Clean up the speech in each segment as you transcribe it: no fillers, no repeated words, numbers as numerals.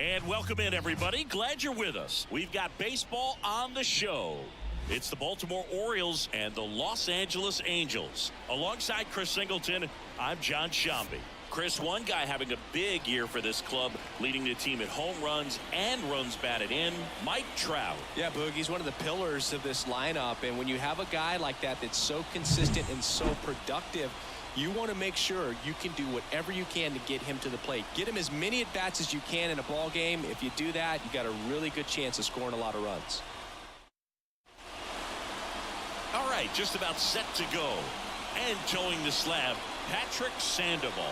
And welcome in, everybody. Glad you're with us. We've got baseball on the show. It's the Baltimore Orioles and the Los Angeles Angels. Alongside Chris Singleton, I'm John Shambi. Chris, one guy having a big year for this club, leading the team in home runs and runs batted in, Mike Trout. Yeah, Boog, he's one of the pillars of this lineup, and when you have a guy like that that's so consistent and so productive, you want to make sure you can do whatever you can to get him to the plate. Get him as many at-bats as you can in a ball game. If you do that, you got a really good chance of scoring a lot of runs. All right, just about set to go. And towing the slab, Patrick Sandoval.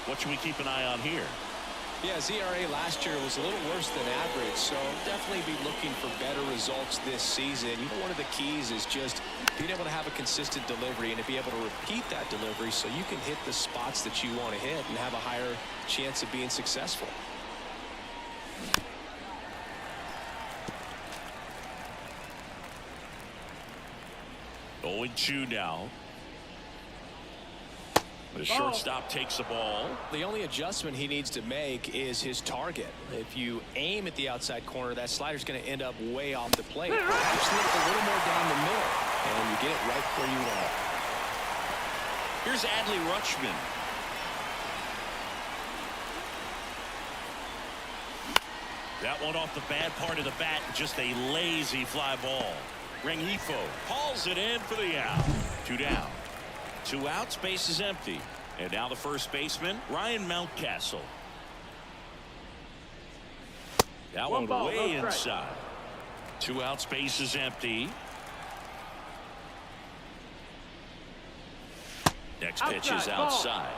What should we keep an eye on here? Yeah, his ERA last year was a little worse than average, so definitely be looking for better results this season. You know, one of the keys is just being able to have a consistent delivery and to be able to repeat that delivery so you can hit the spots that you want to hit and have a higher chance of being successful. Going 2 now. The shortstop takes the ball. The only adjustment he needs to make is his target. If you aim at the outside corner, that slider's going to end up way off the plate. You slip a little more down the middle, and you get it right where you want it. Here's Adley Rutschman. That one off the bad part of the bat, just a lazy fly ball. Rengifo hauls it in for the out. 2 down. 2 outs, base is empty. And now the first baseman, Ryan Mountcastle. That one way inside. 2 outs, base is empty. Next pitch is outside.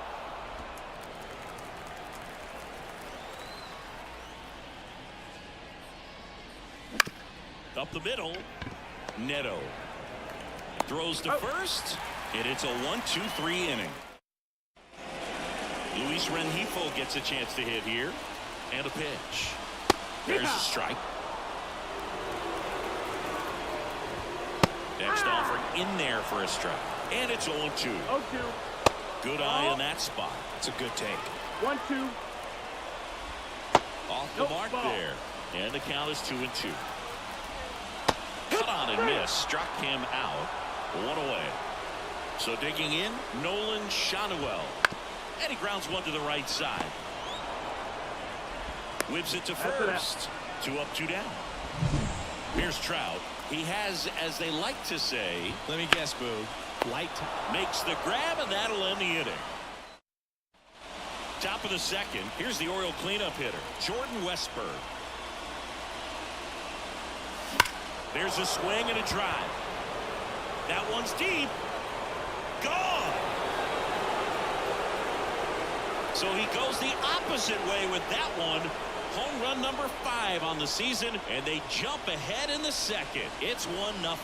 Up the middle, Neto throws to first. And it's a 1-2-3 inning. Luis Rengifo gets a chance to hit here. And a pitch. There's a strike. Next offering in there for a strike. And it's 0-2. 0-2. Good eye on that spot. It's a good take. 1-2. Off the mark there. And the count is 2-2. Cut on and miss. Struck him out. 1 away. So digging in, Nolan Shanuel. And he grounds one to the right side. Whips it to first. 2 up, 2 down. Here's Trout. He has, as they like to say, let me guess, Boo, light. Makes the grab, and that'll end the inning. Top of the second. Here's the Oriole cleanup hitter, Jordan Westburg. There's a swing and a drive. That one's deep. Gone. So he goes the opposite way with that one. Home run number 5 on the season, and they jump ahead in the second. It's 1-0.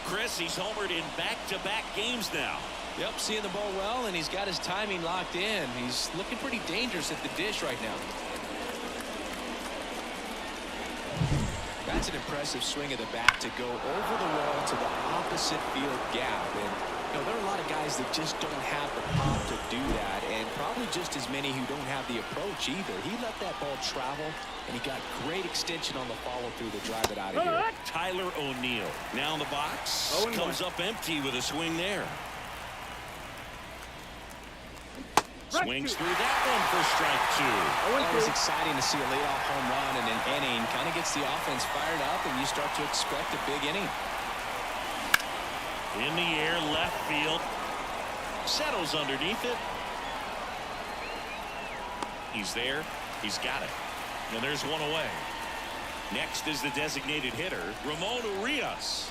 Chris, he's homered in back-to-back games now. Yep, seeing the ball well, and he's got his timing locked in. He's looking pretty dangerous at the dish right now. That's an impressive swing of the bat to go over the wall to the opposite field gap. And you know, there are a lot of guys that just don't have the pop to do that, and probably just as many who don't have the approach either. He let that ball travel, and he got great extension on the follow-through to drive it out of here. Tyler O'Neill now in the box. Comes up empty with a swing there. Swings through that one for strike 2. Well, it was exciting to see a leadoff home run in an inning. Kind of gets the offense fired up, and you start to expect a big inning. In the air, left field. Settles underneath it. He's there. He's got it. And there's 1 away. Next is the designated hitter, Ramon Urias.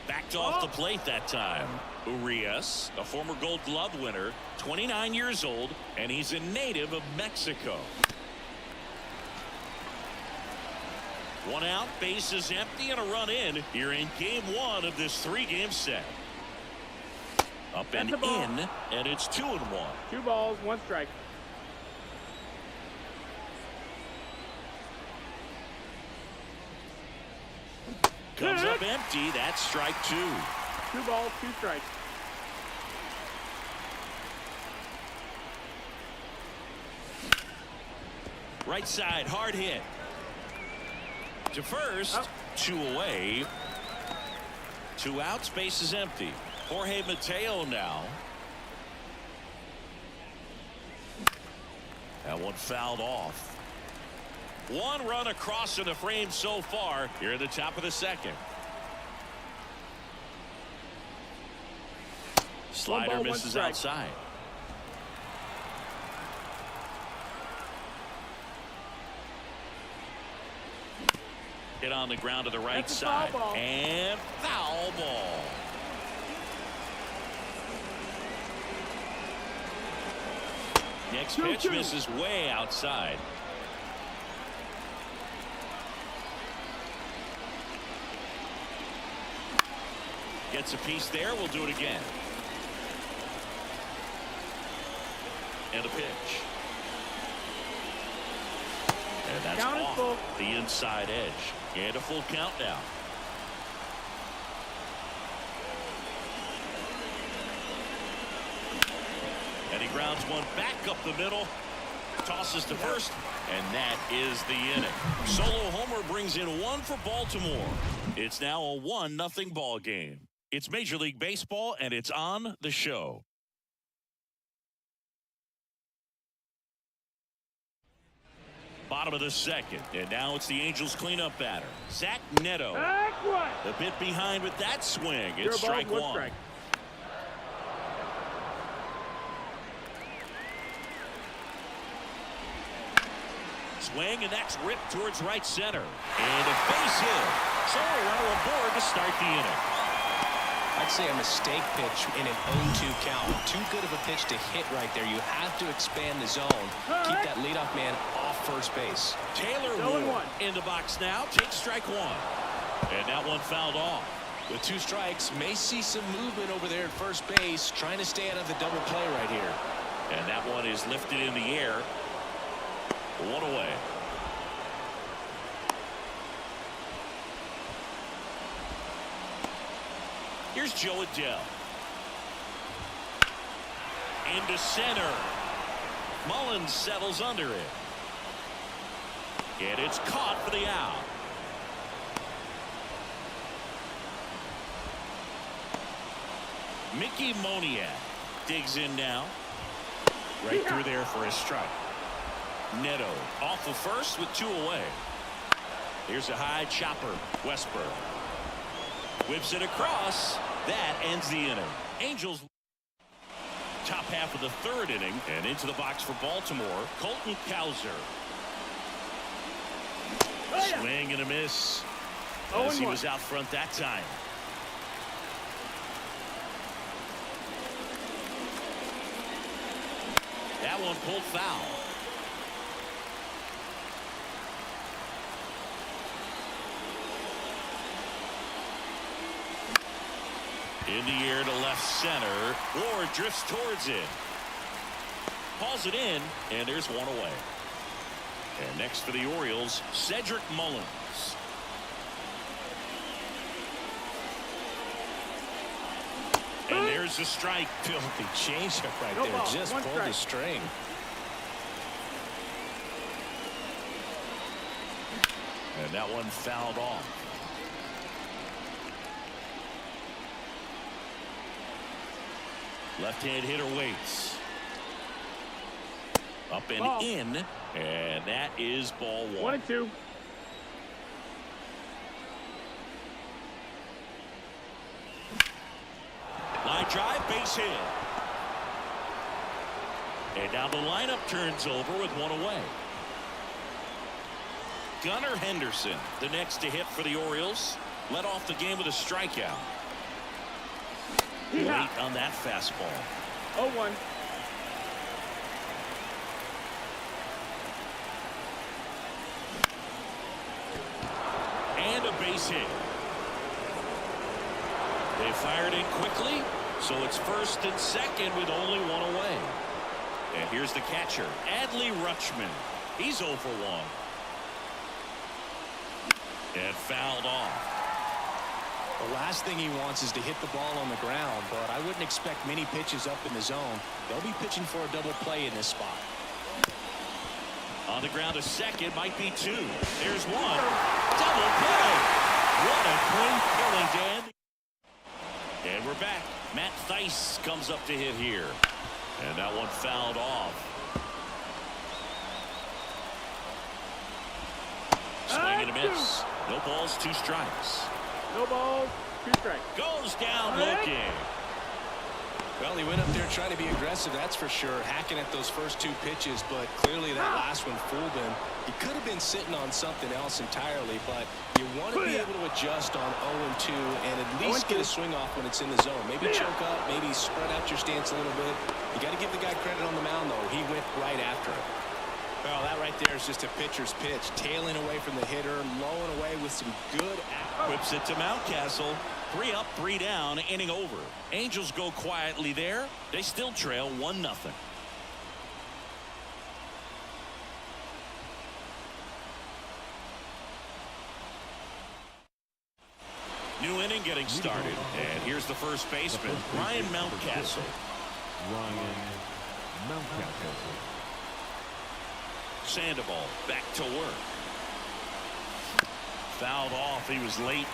Backed off the plate that time. Urias, a former Gold Glove winner, 29 years old, and he's a native of Mexico. 1 out, base is empty, and a run in here in game 1 of this 3-game set. Up and in, and it's 2-1. 2 balls, 1 strike. Comes up empty. That's strike 2. 2 balls, 2 strikes. Right side, hard hit. To first, Out. 2 away. 2 outs, base is empty. Jorge Mateo now. That one fouled off. 1 run across in the frame so far here at the top of the second. Slider 1 ball, 1 misses strike. outside. Hit on the ground to the right That's a foul side. ball. And foul ball. Next pitch 2-2. misses way outside. Gets a piece there. We'll do it again. And a pitch. And that's Count is off full. the inside edge. And a full count now. And he grounds one back up the middle. Tosses to first. And that is the inning. Solo homer brings in 1 for Baltimore. It's now a 1-0 ball game. It's Major League Baseball, and it's on the show. Bottom of the second, and now it's the Angels cleanup batter, Zach Neto. Back one. A bit behind with that swing. 0 It's balls, strike 1 one. strike. Swing, and that's ripped towards right center. And a base hit. So a runner aboard to start the inning. I'd say a mistake pitch in an 0-2 count. Too good of a pitch to hit right there. You have to expand the zone. Keep that leadoff man off first base. Taylor 0-1. Ward in the box now. Takes strike 1. And that one fouled off. With 2 strikes, may see some movement over there at first base, trying to stay out of the double play right here. And that one is lifted in the air. 1 away. Here's Joe Adele. Into center. Mullins settles under it. And it's caught for the out. Mickey Moniak digs in now. Right through there for a strike. Neto off of first with 2 away. Here's a high chopper. Westburg whips it across. That ends the inning. Angels top half of the 3rd inning, and into the box for Baltimore, Colton Cowser. Swing and a miss as he was out front that time. That one pulled foul. In the air to left center. Ward drifts towards it. Hauls it in, and there's 1 away. And next for the Orioles, Cedric Mullins. And there's a strike. Filthy changeup right No there. ball, Just 1 pulled strike. the string. And that one fouled off. Left-hand hitter waits. Up and Ball. in, and that is ball 1. 1-2. Line drive, base hit. And now the lineup turns over with 1 away. Gunnar Henderson, the next to hit for the Orioles, led off the game with a strikeout. Late on that fastball. 0-1. And a base hit. They fired in quickly, so it's first and second with only 1 away. And here's the catcher, Adley Rutschman. He's 0 for 1. And fouled off. The last thing he wants is to hit the ball on the ground, but I wouldn't expect many pitches up in the zone. They'll be pitching for a double play in this spot. On the ground to second, might be two. There's one. Double play. What a clean killing, Dan. And we're back. Matt Theis comes up to hit here. And that one fouled off. Swing and a miss. No balls, 2 strikes. No balls, 2 strikes. Goes down looking. Well, he went up there trying to be aggressive, that's for sure, hacking at those first 2 pitches, but clearly that last one fooled him. He could have been sitting on something else entirely, but you want to be able to adjust on 0-2 and at least get a swing off when it's in the zone. Maybe choke up, maybe spread out your stance a little bit. You got to give the guy credit on the mound, though. He went right after it. Well, that right there is just a pitcher's pitch, tailing away from the hitter, lowing away with some good. Whips it to Mountcastle. 3 up, 3 down, inning over. Angels go quietly there. They still trail 1-0. New inning getting started. And here's the first baseman, Ryan Mountcastle. Sandoval back to work. Fouled off. He was late.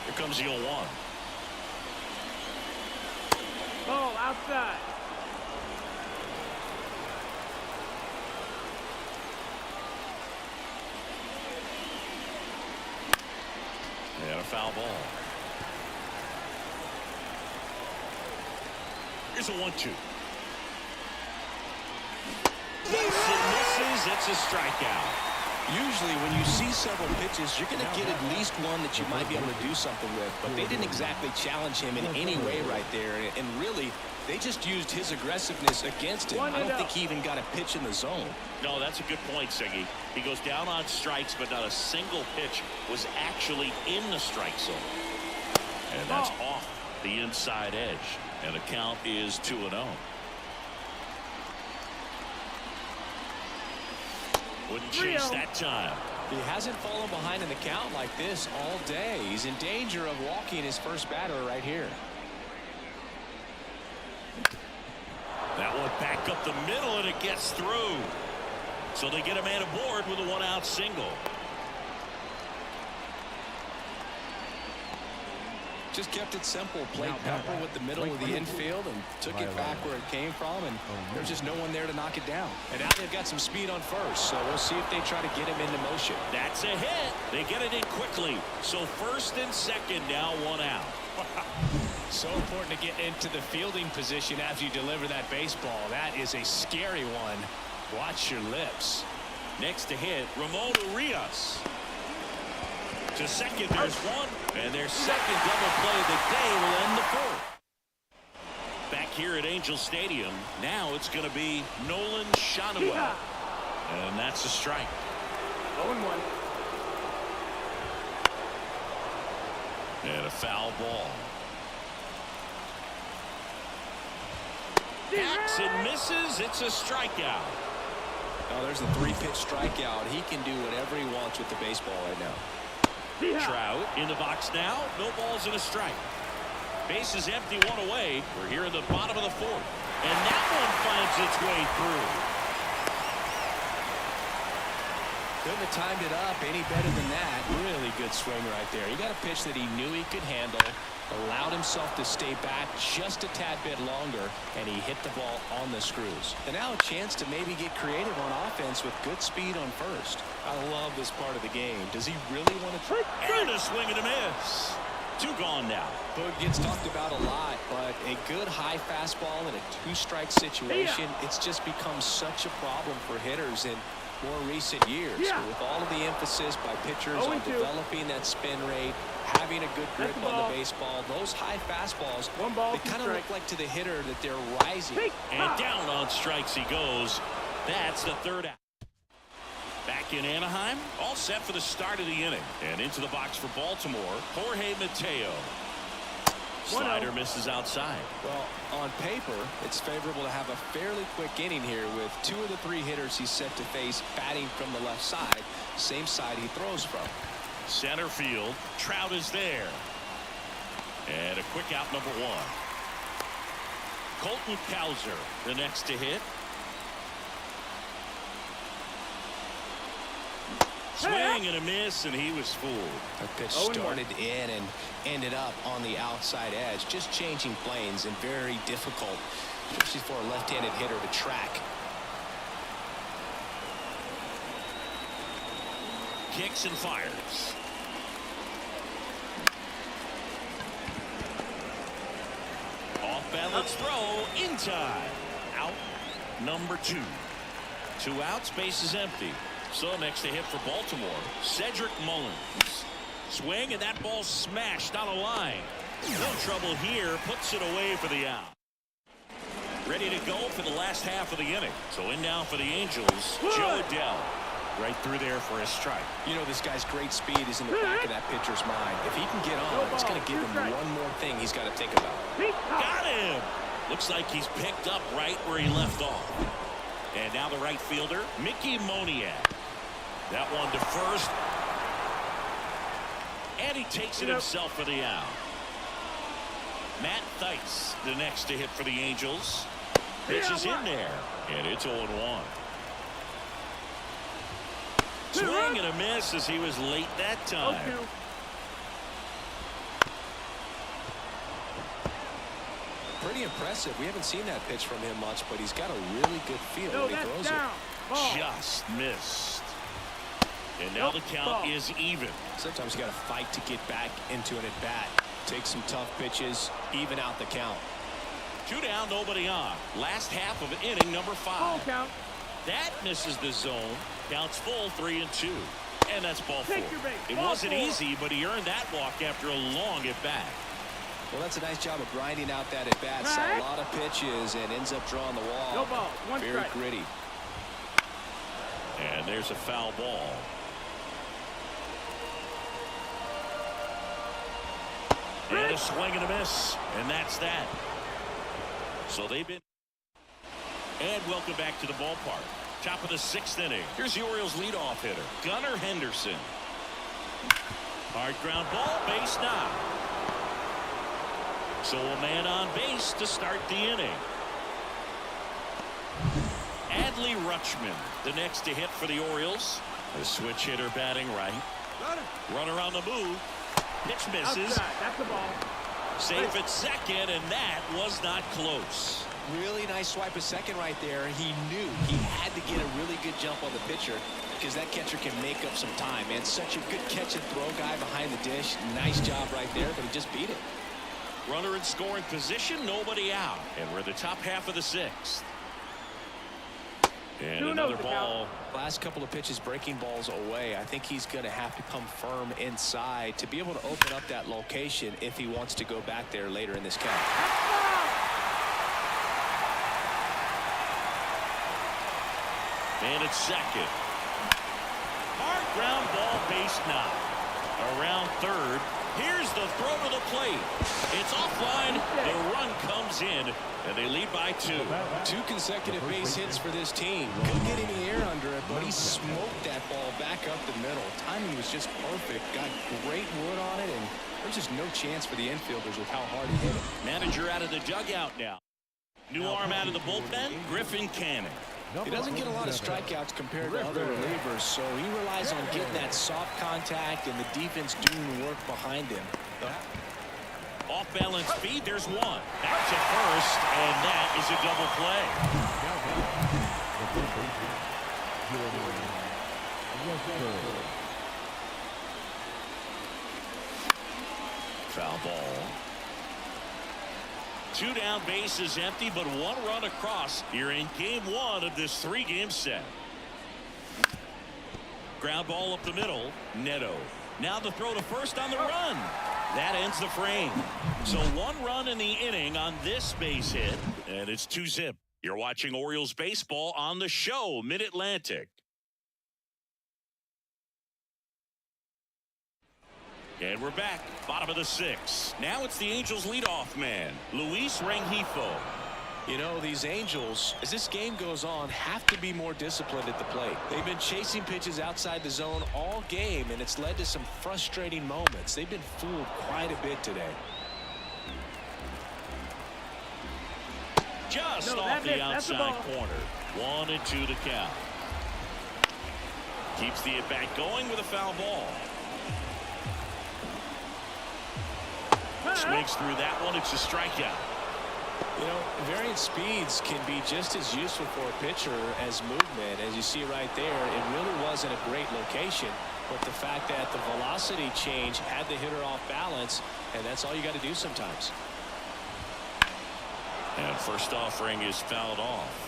Here comes the 0-1. Ball outside. And a foul ball. Here's a 1-2. Misses. It's a strikeout. Usually when you see several pitches, you're going to get at least one that you might be able to do something with, but they didn't exactly challenge him in any way right there, and really they just used his aggressiveness against him. I don't think he even got a pitch in the zone. No, that's a good point, Siggy. He goes down on strikes, but not a single pitch was actually in the strike zone. And that's off the inside edge, and the count is 2-0. Wouldn't chase that time. He hasn't fallen behind in the count like this all day. He's in danger of walking his first batter right here. That one back up the middle, and it gets through. So they get a man aboard with a 1-out single. Just kept it simple. Played pepper with the middle of the infield and took it back where it came from, and there's just no one there to knock it down. And now they've got some speed on first, so we'll see if they try to get him into motion. That's a hit. They get it in quickly. So first and second now, 1 out. So important to get into the fielding position as you deliver that baseball. That is a scary one. Watch your lips. Next to hit, Ramon Urias. To second, there's one, and their second double play of the day will end the 4th. Back here at Angel Stadium, now it's going to be Nolan Shonowell, and that's a strike. 0-1. And a foul ball. Hacks and misses. It's a strikeout. Oh, there's the 3-pitch strikeout. He can do whatever he wants with the baseball right now. Trout in the box now. No balls and a strike. Base is empty, 1 away. We're here in the bottom of the 4th. And that one finds its way through. Couldn't have timed it up any better than that. Really good swing right there. He got a pitch that he knew he could handle, allowed himself to stay back just a tad bit longer, and he hit the ball on the screws. And now a chance to maybe get creative on offense with good speed on first. I love this part of the game. Does he really want to try? And a swing and a miss. 2 gone now. Boog gets talked about a lot, but a good high fastball in a 2-strike situation, it's just become such a problem for hitters in more recent years. With all of the emphasis by pitchers on developing that spin rate, having a good grip on the baseball, those high fastballs, they kind of look like to the hitter that they're rising. And down on strikes he goes. That's the 3rd out. Back in Anaheim, all set for the start of the inning. And into the box for Baltimore, Jorge Mateo. Slider misses outside. Well, on paper, it's favorable to have a fairly quick inning here with 2 of the 3 hitters he's set to face batting from the left side, same side he throws from. Center field, Trout is there. And a quick out, number 1. Colton Cowser, the next to hit. Swing and a miss, and he was fooled. That pitch started in and ended up on the outside edge. Just changing planes and very difficult, especially for a left-handed hitter to track. Kicks and fires. Off balance throw in time. Out number 2. 2 outs, base is empty. So next to hit for Baltimore, Cedric Mullins. Swing, and that ball smashed on a line. No trouble here, puts it away for the out. Ready to go for the last half of the inning. So in now for the Angels, Joe Adell. Right through there for a strike. You know, this guy's great speed is in the back of that pitcher's mind. If he can get on, it's going to give him one more thing he's got to think about. Got him! Looks like he's picked up right where he left off. And now the right fielder, Mickey Moniak. That one to first. And he takes it himself for the out. Matt Theis, the next to hit for the Angels. Pitch is in there, and it's 0-1. Swing and a miss as he was late that time. Pretty impressive. We haven't seen that pitch from him much, but he's got a really good feel when he throws it. Just missed. And now the count is even. Sometimes you got to fight to get back into an at-bat. Take some tough pitches, even out the count. 2 down, nobody on. Last half of inning number 5. Count. That misses the zone. Counts full, 3-2. And that's ball 4. It wasn't easy, but he earned that walk after a long at-bat. Well, that's a nice job of grinding out that at-bat. Saw a lot of pitches and ends up drawing the wall. No ball. One Very strike. gritty. And there's a foul ball. And a swing and a miss. And that's that. So they've been. And welcome back to the ballpark. Top of the 6th inning. Here's the Orioles leadoff hitter, Gunnar Henderson. Hard ground ball, base knock. So a man on base to start the inning. Adley Rutschman, the next to hit for the Orioles. The switch hitter batting right. Runner on the move. Pitch misses. Outside. That's the ball. Safe at second, and that was not close. Really nice swipe of second right there. He knew he had to get a really good jump on the pitcher because that catcher can make up some time. And such a good catch and throw guy behind the dish. Nice job right there, but he just beat it. Runner in scoring position, nobody out. And we're in the top half of the 6th. And another ball. Last couple of pitches breaking balls away. I think he's going to have to come firm inside to be able to open up that location if he wants to go back there later in this count. And it's second. Hard ground ball, base knock. Around third. Here's the throw to the plate. It's offline. The run comes in, and they lead by 2. 2 consecutive base hits for this team. Couldn't get any air under it, but he smoked that ball back up the middle. Timing was just perfect. Got great wood on it, and there's just no chance for the infielders with how hard he hit it. Manager out of the dugout now. New arm out of the bullpen, Griffin Canning. He doesn't get a lot of strikeouts compared to other relievers, so he relies on getting that soft contact and the defense doing work behind him. Off balance speed, there's one. Back to first, and that is a double play. Foul ball. 2 down, bases empty, but 1 run across here in game 1 of this 3-game set. Ground ball up the middle. Neto. Now the throw to first on the run. That ends the frame. So 1 run in the inning on this base hit, and it's 2-zip. You're watching Orioles baseball on the show, Mid-Atlantic. And we're back, bottom of the 6th. Now it's the Angels leadoff man, Luis Rengifo. You know, these Angels, as this game goes on, have to be more disciplined at the plate. They've been chasing pitches outside the zone all game, and it's led to some frustrating moments. They've been fooled quite a bit today. just No, off the that's the outside ball. corner. 1-2 to count. Keeps the at-bat going with a foul ball. Swings through that one. It's a strikeout. You know, varying speeds can be just as useful for a pitcher as movement. As you see right there, it really wasn't a great location, but the fact that the velocity change had the hitter off balance, and that's all you got to do sometimes. And first offering is fouled off.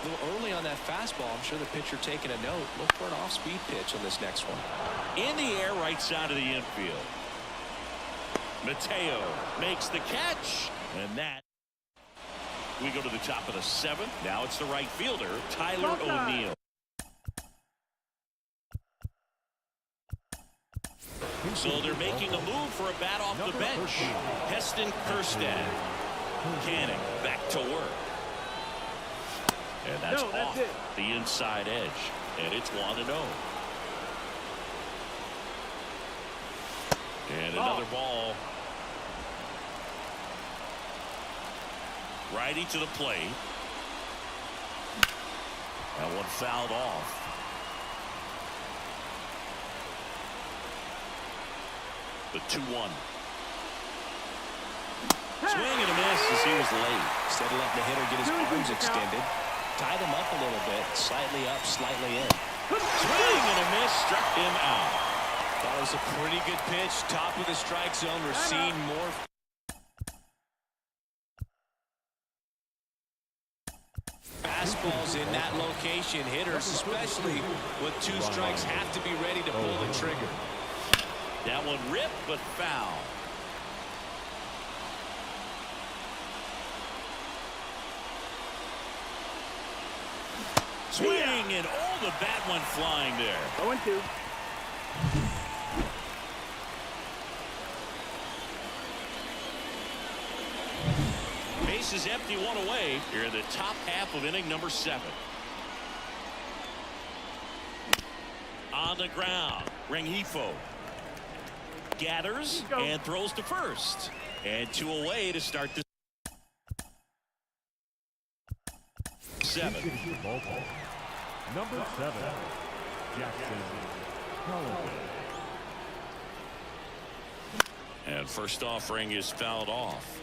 A little early on that fastball. I'm sure the pitcher taking a note. Look for an off-speed pitch on this next one. In the air, right side of the infield. Mateo makes the catch, and that. We go to the top of the 7th. Now it's the right fielder, Tyler O'Neill. So they're making a move for a bat off the bench. Heston Kjerstad. Canning back to work. And that's off it. the inside edge. And it's 1-0. And another ball. Righty to the plate. That one fouled off. The 2-1. Swing and a miss as he was late. Instead of letting the hitter get his arms extended, tie them up a little bit, slightly up, slightly in. Swing and a miss, struck him out. That was a pretty good pitch. Top of the strike zone. We're seeing more. Fastballs in that location. Hitters, especially with 2 strikes, have to be ready to pull the trigger. That one ripped, but foul. Swing, and the bat went flying there. 0-2. Bases empty, 1 away. Here in the top half of inning number 7. On the ground, Rengifo gathers and throws to first. And 2 away to start the 7. Number 7, Jackson Holliday. And first offering is fouled off.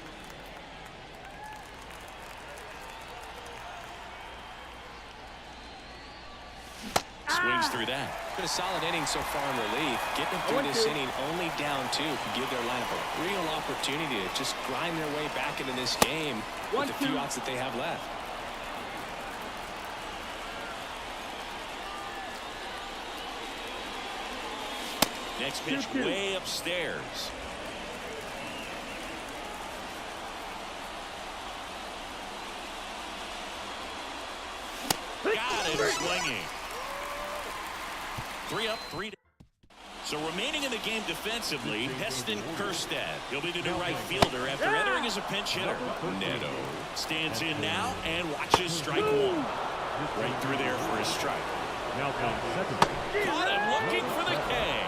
Swings through that. Been a solid inning so far in relief. Getting them through this inning only down 2 can give their lineup a real opportunity to just grind their way back into this game with the few outs that they have left. Next pitch way upstairs. Got it, swinging. 3 up, 3 down. So remaining in the game defensively, Heston Kjerstad. He'll be the new right fielder after entering as a pinch hitter. Neto stands in now and watches strike 1. Right through there for his strike. Now comes second. Caught him looking for the K.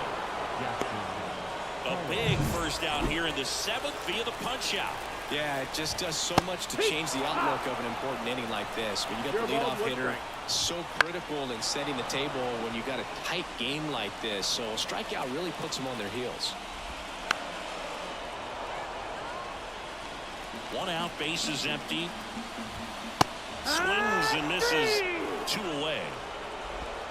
A big first out here in the 7th via the punch out. Yeah, it just does so much to change the outlook of an important inning like this. When you got the leadoff hitter, so critical in setting the table when you got a tight game like this. So a strikeout really puts them on their heels. 1 out, bases empty. Swings and misses. 2 away.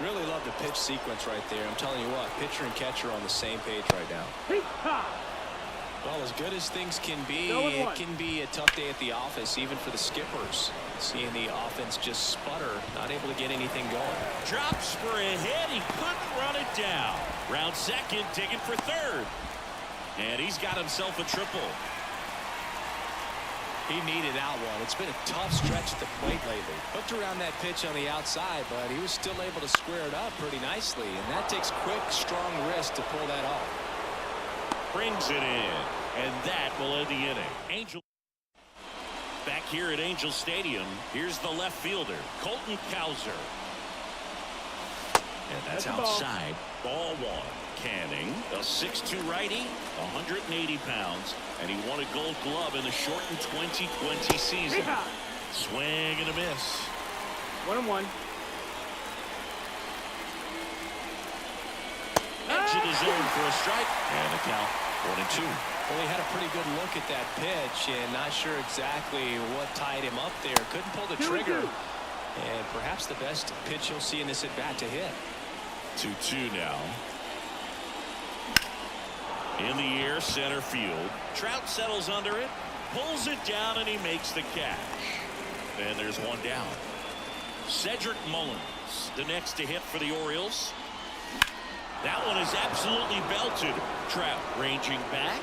Really love the pitch sequence right there. I'm telling you what, pitcher and catcher on the same page right now. Well, as good as things can be, it can be a tough day at the office, even for the skippers. Seeing the offense just sputter, not able to get anything going. Drops for a hit. He couldn't run it down. Round second, digging for third. And he's got himself a triple. He needed out one. It's been a tough stretch at the plate lately. Hooked around that pitch on the outside, but he was still able to square it up pretty nicely. And that takes quick, strong wrist to pull that off. Brings it in. And that will end the inning. Angel. Back here at Angel Stadium, here's the left fielder, Colton Cowser. And that's That's the ball. outside. Ball one. Canning, a 6'2 righty, 180 pounds, and he won a Gold Glove in the shortened 2020 season. Yeehaw. Swing and a miss. 1-1. Edge of the zone for a strike, and a count 1-2. Well, he had a pretty good look at that pitch and not sure exactly what tied him up there. Couldn't pull the 2-2. trigger. And perhaps the best pitch you'll see in this at bat to hit. 2-2 now. In the air, center field. Trout settles under it, pulls it down, and he makes the catch. And there's one down. Cedric Mullins, the next to hit for the Orioles. That one is absolutely belted. Trout ranging back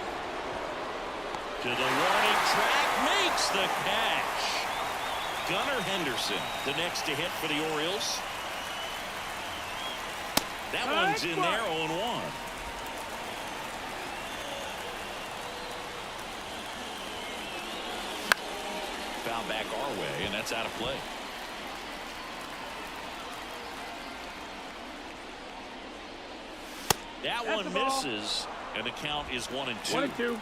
to the warning track, makes the catch. Gunnar Henderson, the next to hit for the Orioles. That one's in there, 0-1. Foul back our way, and that's out of play. That That's one the ball. misses, and the count is 1-2. 1-2.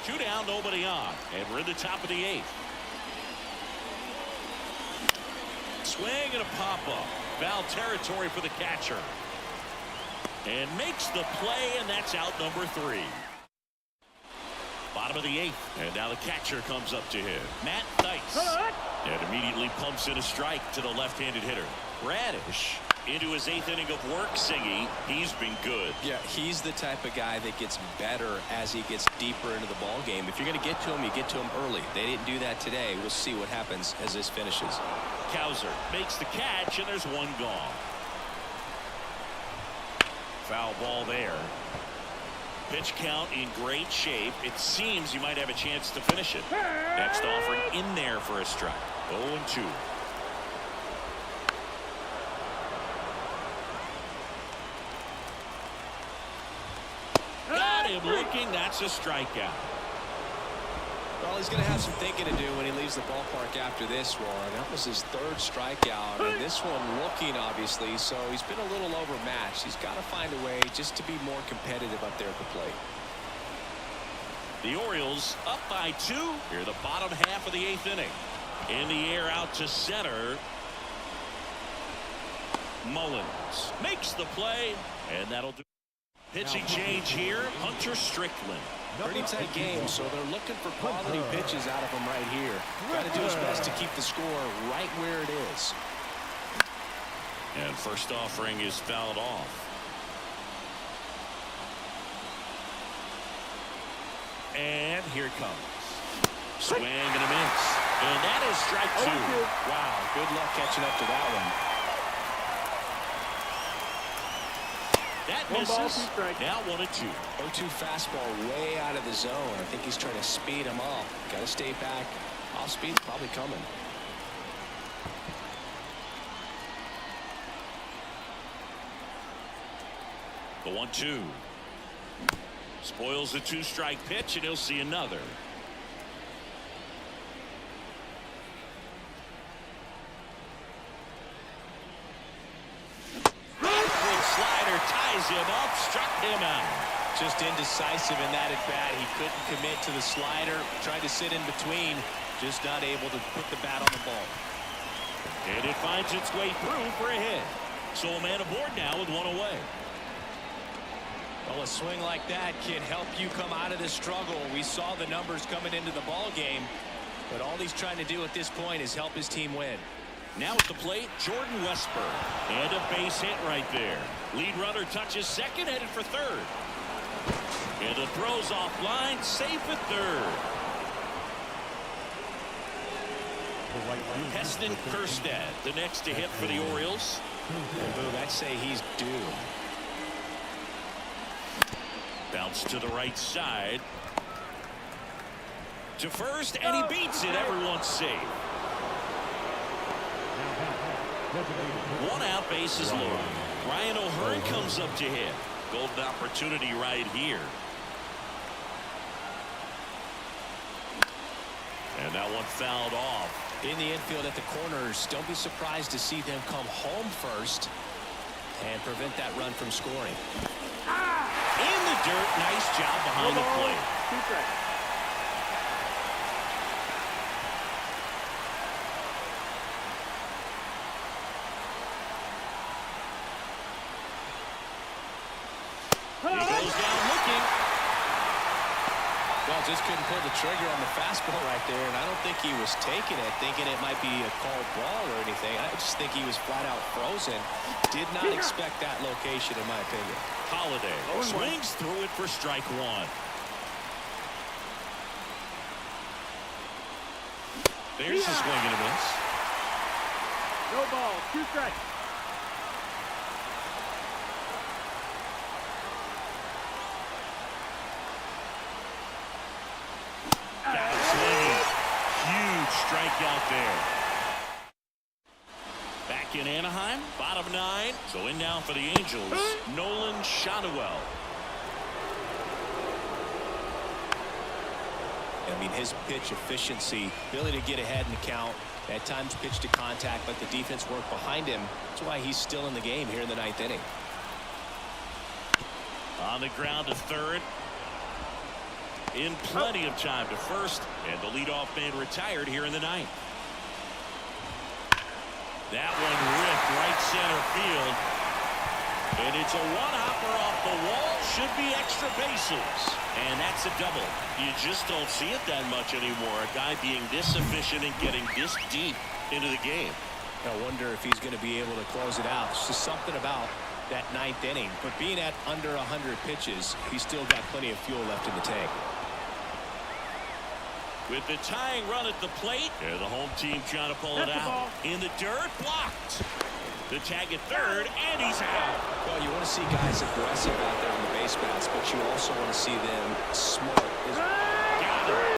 Two down, nobody on, and we're in the top of the 8th. Swing and a pop-up. Foul territory for the catcher. And makes the play, and that's out number 3. Bottom of the 8th, and now the catcher comes up to him. Matt Theis. And immediately pumps in a strike to the left-handed hitter. Radish into his 8th inning of work, Singy. He's been good. Yeah, he's the type of guy that gets better as he gets deeper into the ball game. If you're going to get to him, you get to him early. They didn't do that today. We'll see what happens as this finishes. Cowser makes the catch, and there's one gone. Foul ball there. Pitch count in great shape. It seems you might have a chance to finish it. Next offering in there for a strike. 0-2. Got him looking. That's a strikeout. Well, he's going to have some thinking to do when he leaves the ballpark after this one. That was his 3rd strikeout, and this one looking, obviously, so he's been a little overmatched. He's got to find a way just to be more competitive up there at the plate. The Orioles up by 2 here, the bottom half of the 8th inning. In the air out to center. Mullins makes the play, and that'll do. Pitching change here, Hunter Strickland. Pretty tight game, so they're looking for quality pitches out of him right here. Got to do his best to keep the score right where it is. And first offering is fouled off. And here it comes. Swing and a miss. And that is strike 2. Wow, good luck catching up to that one. That 1 ball, 2 misses. strikes. Now 1-2. 0-2 fastball way out of the zone. I think he's trying to speed him up. Got to stay back. Off speed's probably coming. The 1-2. Spoils the 2-strike pitch, and he'll see another. Slider ties him up, struck him out. Just indecisive in that at bat. He couldn't commit to the slider. Tried to sit in between. Just not able to put the bat on the ball. And it finds its way through for a hit. So a man aboard now with 1 away. Well, a swing like that can help you come out of this struggle. We saw the numbers coming into the ball game, but all he's trying to do at this point is help his team win. Now at the plate, Jordan Westburg. And a base hit right there. Lead runner touches second, headed for third. And the throw's offline, safe at third. Heston Kjerstad, the next to hit for the Orioles. And Boog, I'd say he's due. Bounce to the right side. To first, and he beats it. Everyone's safe. 1 out, bases loaded. Ryan O'Hearn comes up to hit. Golden opportunity right here. glove fouled off. In the infield at the corners, don't be surprised to see them come home first and prevent that run from scoring. In the dirt, nice job behind the plate. 2 strikes. He goes down looking. Well, just couldn't pull the trigger on the fastball right there, and I don't think he was taking it, thinking it might be a called ball or anything. I just think he was flat out frozen. Did not expect that location, in my opinion. Holiday swings through it for strike 1. There's a swing and a miss. No ball. 2 strikes. Got it swinging. Huge strikeout there. Back in Anaheim, bottom 9. So in now for the Angels, Nolan Shotwell. I mean, his pitch efficiency, ability to get ahead in the count, at times pitch to contact, but the defense worked behind him. That's why he's still in the game here in the 9th inning. On the ground to third. In plenty of time to first, and the leadoff man retired here in the 9th. That one ripped right center field. And it's a one-hopper off the wall. Should be extra bases. And that's a double. You just don't see it that much anymore. A guy being this efficient and getting this deep into the game. I wonder if he's going to be able to close it out. It's just something about that 9th inning. But being at under 100 pitches, he's still got plenty of fuel left in the tank. With the tying run at the plate, the home team trying to pull it out. In the dirt, blocked. The tag at third, and he's out. Well, you want to see guys aggressive out there on the base paths, but you also want to see them smart. Got it.